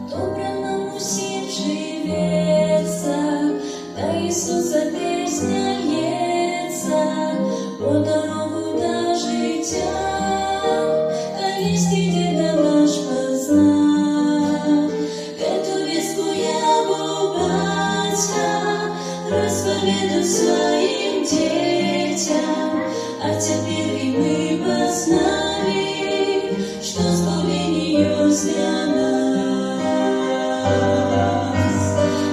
Доброму всім живеться, та Ісуса пісня лється, по дорогу до життя, та вісті діда наш позна. Эту вестку я у батька розповеду своїм дітям, а теперь и мы познали, что спасение для нас.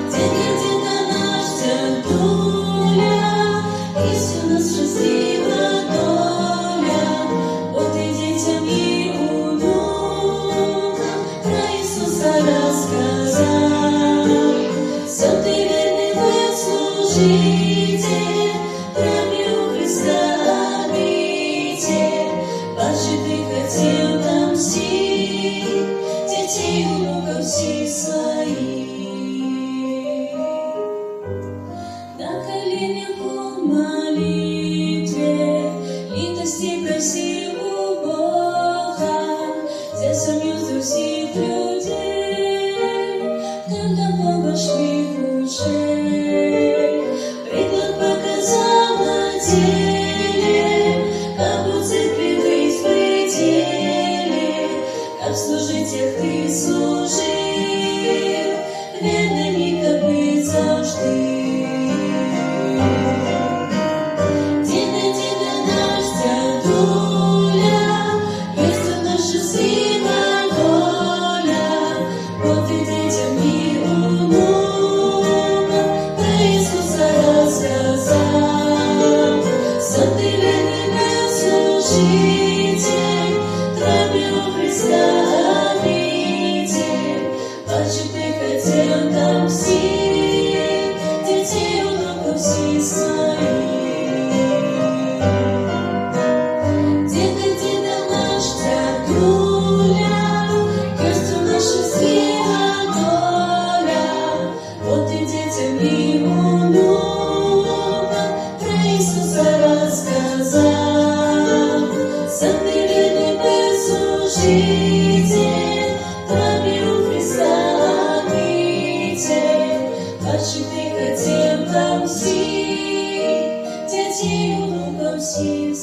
Где-то наш доля, есть у нас счастлива доля, вот и детям и внукам про Иисуса рассказал. Сам ты верный служитель, правил Христа обитель, Бачи, ты хотел отомстить, детей внуков всех своих. На коленях в молитве литости просил у Бога, за семью всех людей, когда Бога шли в душе. Приклад показал на деле, как у церкви быть в пределе, как служить тех ты служил, верными как быть завжди. Деда наша доля, есть у нас счастлива доля, вот и детям и внукам про Иисуса рассказал. Сам ты верный был служитель, правил Христа обитель, Бачи, ты хотел отомстить, детей внуков всех своих. Деда наша доля, есть у нас счастлива доля, вот и детям и внукам про Иисуса рассказал. Сам ты верный был служитель, правил Христа обитель, Бачи, ты хотел отомстить, детей внуков всех.